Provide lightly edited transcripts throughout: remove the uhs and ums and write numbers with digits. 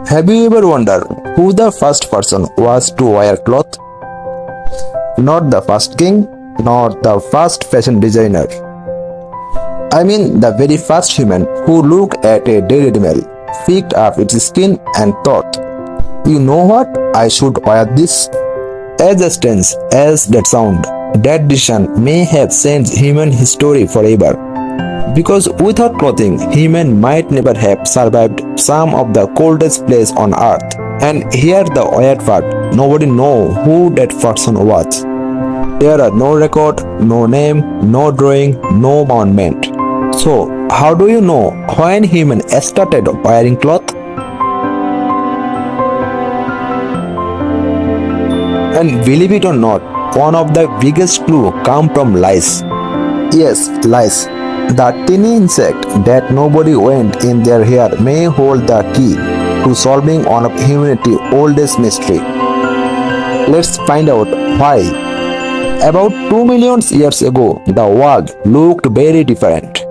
Have you ever wondered who the first person was to wear cloth? Not the first king, not the first fashion designer. I mean the very first human who looked at a dead animal, picked up its skin and thought, you know what, I should wear this. As strange as that sound, that decision may have changed human history forever. Because without clothing, human might never have survived some of the coldest places on earth. And here the weird part, nobody knows who that person was. There are no record, no name, no drawing, no monument. So, how do you know when human started wearing cloth? And believe it or not, one of the biggest clues come from lice. Yes, lice. The tiny insect that nobody went in their hair may hold the key to solving one of humanity's oldest mystery. Let's find out why. About 2 million years ago, the world looked very different.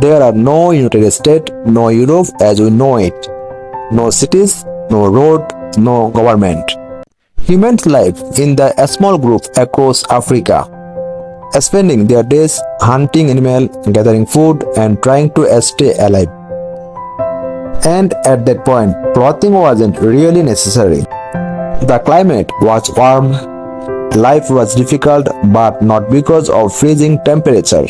There are no United States, no Europe as we know it, no cities, no road, no government. Humans live in a small group across Africa, spending their days hunting animals, gathering food, and trying to stay alive. And at that point, clothing wasn't really necessary. The climate was warm, life was difficult, but not because of freezing temperature.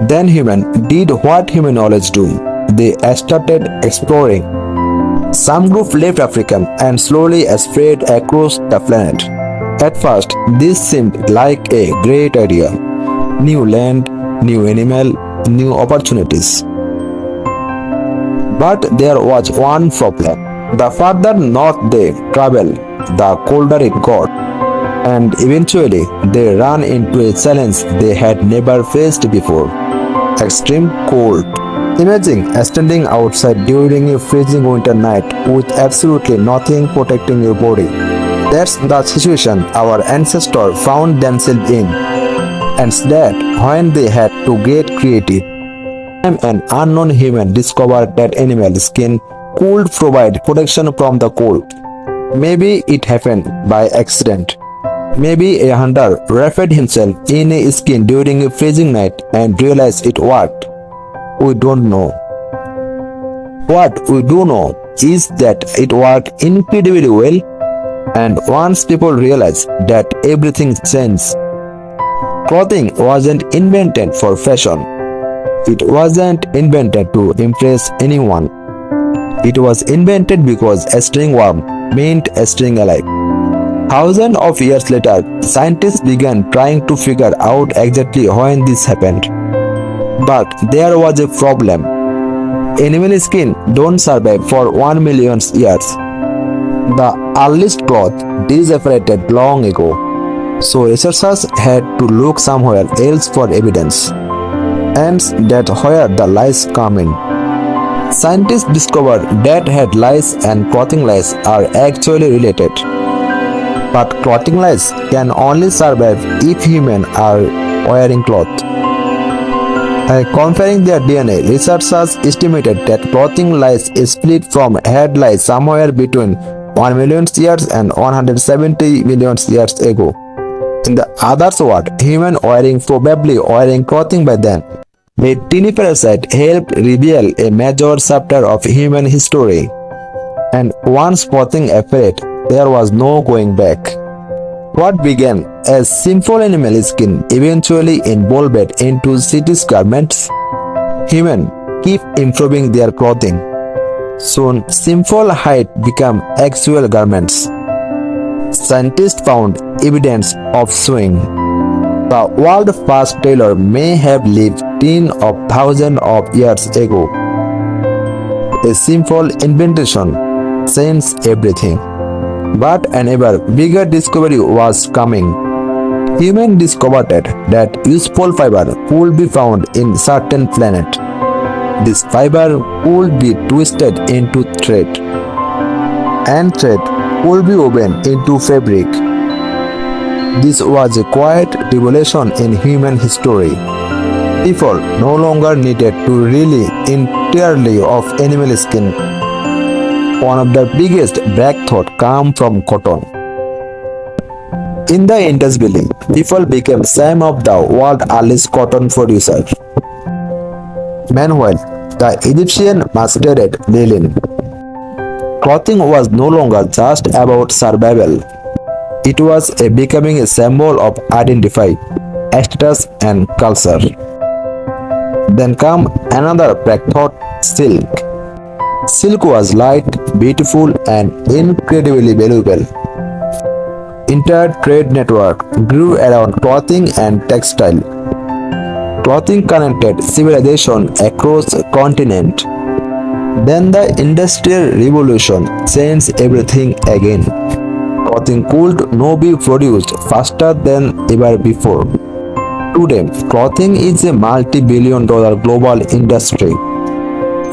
Then humans did what humans always do. They started exploring. Some group left Africa and slowly spread across the planet. At first, this seemed like a great idea. New land, new animal, new opportunities. But there was one problem. The further north they traveled, the colder it got. And eventually, they ran into a challenge they had never faced before. Extreme cold. Imagine standing outside during a freezing winter night with absolutely nothing protecting your body. That's the situation our ancestors found themselves in. And that when they had to get creative. An unknown human discovered that animal skin could provide protection from the cold. Maybe it happened by accident. Maybe a hunter wrapped himself in a skin during a freezing night and realized it worked. We don't know. What we do know is that it worked incredibly well, and once people realized that, everything changed. Clothing wasn't invented for fashion. It wasn't invented to impress anyone. It was invented because staying warm meant staying alive. Thousands of years later, scientists began trying to figure out exactly when this happened. But there was a problem. Animal skin don't survive for 1 million years. The earliest cloth disapparated long ago, so researchers had to look somewhere else for evidence. And that's where the lice come in. Scientists discovered that head lice and clothing lice are actually related. But clothing lice can only survive if humans are wearing cloth. Comparing their DNA, researchers estimated that clothing lice is split from head lice somewhere between 1 million years and 170 million years ago. In the other words, humans probably wearing clothing by then. The tiny parasite helped reveal a major chapter of human history. And once clothing appeared, there was no going back. What began as simple animal skin eventually evolved into cities garments. Humans keep improving their clothing. Soon, simple hide became actual garments. Scientists found evidence of sewing. The world's first tailor may have lived tens of thousands of years ago. A simple invention changed everything. But an ever bigger discovery was coming. Humans discovered that useful fiber could be found in certain planets. This fiber could be twisted into thread, and thread could be woven into fabric. This was a quiet revolution in human history. People no longer needed to rely entirely of animal skin. one of the biggest breakthroughs come from cotton. In the Indus Valley, people became some of the world's earliest cotton producers. Meanwhile, the Egyptian mastered linen. Clothing was no longer just about survival. It was becoming a symbol of identity, status, and culture. Then come another breakthrough, silk. Silk was light, beautiful, and incredibly valuable. Entire trade network grew around clothing and textile. Clothing connected civilization across continent. Then the Industrial Revolution changed everything again. Clothing could now be produced faster than ever before. Today, clothing is a multi-billion-dollar global industry.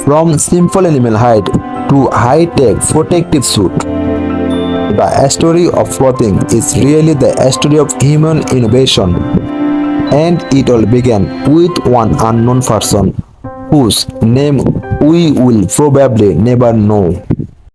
From simple animal hide to high-tech protective suit. The story of clothing is really the story of human innovation. And it all began with one unknown person whose name we will probably never know.